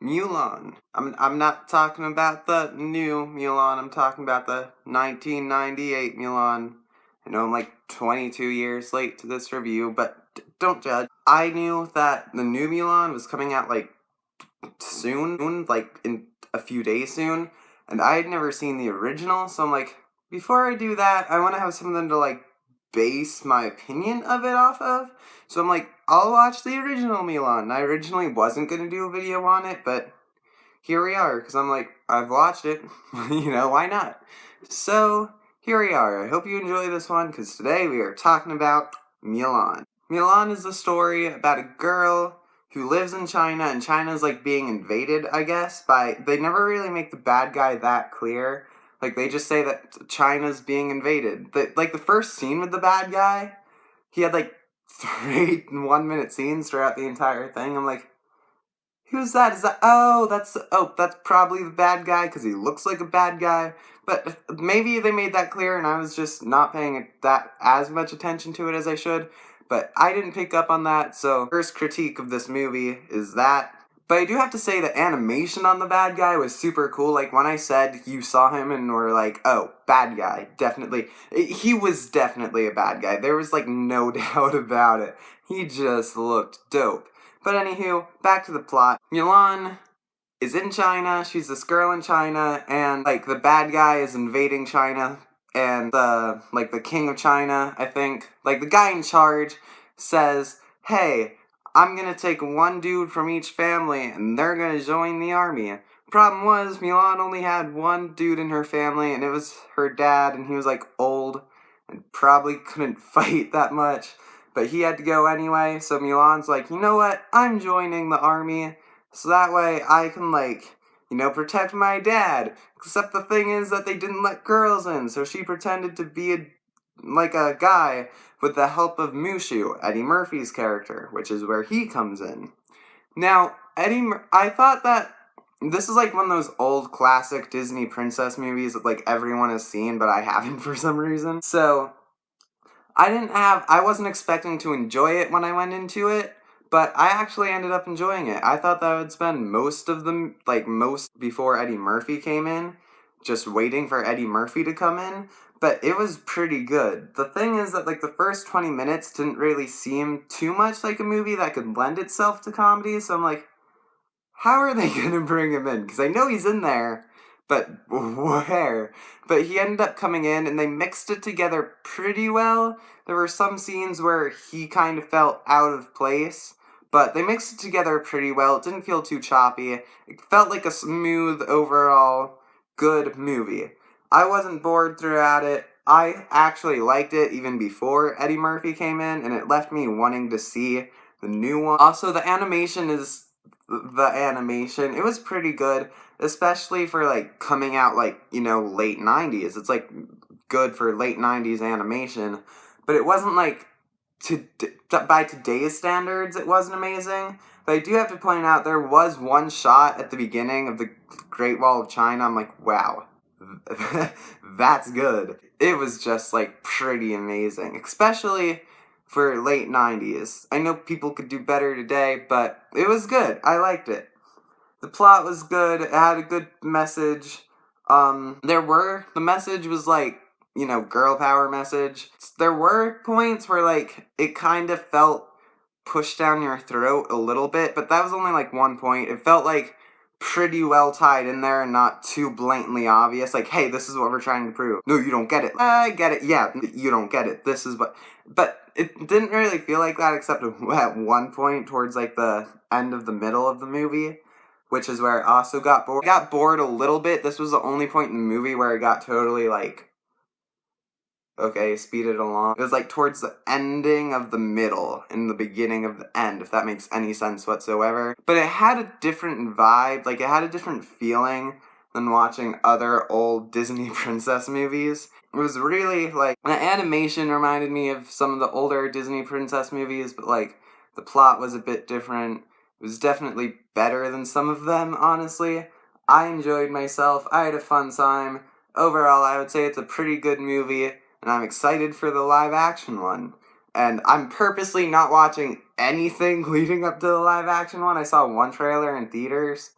Mulan. I'm not talking about the new Mulan. I'm talking about the 1998 Mulan. I know I'm like 22 years late to this review, but don't judge. I knew that the new Mulan was coming out like soon, like in a few days soon, and I had never seen the original, so I'm like, before I do that, I want to have something to like base my opinion of it off of. So I'm like, I'll watch the original Mulan. I originally wasn't gonna do a video on it, but here we are, because I'm like, I've watched it, why not? So, here we are. I hope you enjoy this one, because today we are talking about Mulan. Mulan is the story about a girl who lives in China, and China's like being invaded, I guess, they never really make the bad guy that clear. Like, they just say that China's being invaded. The first scene with the bad guy, he had like 3 1-minute scenes throughout the entire thing. I'm like, who's that? That's probably the bad guy because he looks like a bad guy. But maybe they made that clear and I was just not paying that as much attention to it as I should. But I didn't pick up on that, so first critique of this movie is that. But I do have to say the animation on the bad guy was super cool. Like, when I said you saw him and were like, oh, bad guy, definitely. He was definitely a bad guy. There was, like, no doubt about it. He just looked dope. But anywho, back to the plot. Mulan is in China, she's this girl in China, and, like, the bad guy is invading China, and the king of China, I think, like, the guy in charge says, hey, I'm gonna take one dude from each family, and they're gonna join the army. Problem was, Mulan only had one dude in her family, and it was her dad, and he was, like, old, and probably couldn't fight that much. But he had to go anyway, so Mulan's like, you know what, I'm joining the army, so that way I can, protect my dad. Except the thing is that they didn't let girls in, so she pretended to be a guy with the help of Mushu, Eddie Murphy's character, which is where he comes in. Now, I thought that this is like one of those old classic Disney princess movies that like everyone has seen, but I haven't for some reason. So, I wasn't expecting to enjoy it when I went into it, but I actually ended up enjoying it. I thought that I would spend most before Eddie Murphy came in, just waiting for Eddie Murphy to come in, but it was pretty good. The thing is that, the first 20 minutes didn't really seem too much like a movie that could lend itself to comedy, so I'm like, how are they gonna bring him in? Because I know he's in there, but where? But he ended up coming in, and they mixed it together pretty well. There were some scenes where he kind of felt out of place, but they mixed it together pretty well. It didn't feel too choppy. It felt like a smooth, overall, good movie. I wasn't bored throughout it. I actually liked it even before Eddie Murphy came in, and it left me wanting to see the new one. Also, the animation, it was pretty good, especially for, coming out, late 90s. It's, good for late 90s animation, but it wasn't, by today's standards, it wasn't amazing. But I do have to point out, there was one shot at the beginning of the Great Wall of China, I'm like, wow, that's good. It was just, pretty amazing, especially for late 90s. I know people could do better today, but it was good. I liked it. The plot was good. It had a good message. The message was girl power message. There were points where it kind of felt pushed down your throat a little bit, but that was only one point. It felt pretty well tied in there and not too blatantly obvious. Hey, this is what we're trying to prove. No, you don't get it. I get it. Yeah, you don't get it. This is what... But it didn't really feel like that except at one point towards the end of the middle of the movie, which is where I also got bored. I got bored a little bit. This was the only point in the movie where I got totally okay, speed it along. It was towards the ending of the middle and the beginning of the end, if that makes any sense whatsoever. But it had a different vibe, it had a different feeling than watching other old Disney princess movies. It was really, the animation reminded me of some of the older Disney princess movies, but, the plot was a bit different. It was definitely better than some of them, honestly. I enjoyed myself. I had a fun time. Overall, I would say it's a pretty good movie, and I'm excited for the live-action one. And I'm purposely not watching anything leading up to the live-action one. I saw one trailer in theaters,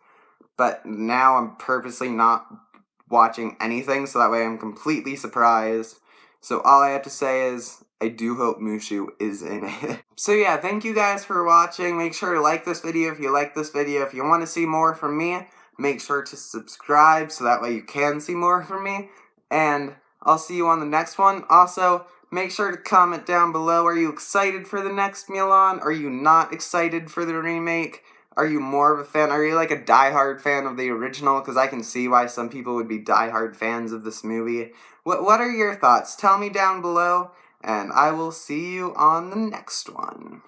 but now I'm purposely not watching anything, so that way I'm completely surprised. So all I have to say is, I do hope Mushu is in it. So yeah, thank you guys for watching. Make sure to like this video if you like this video. If you want to see more from me, make sure to subscribe so that way you can see more from me. And I'll see you on the next one. Also, make sure to comment down below, are you excited for the next Mulan? Are you not excited for the remake? Are you more of a fan? Are you like a diehard fan of the original? Because I can see why some people would be diehard fans of this movie. What are your thoughts? Tell me down below, and I will see you on the next one.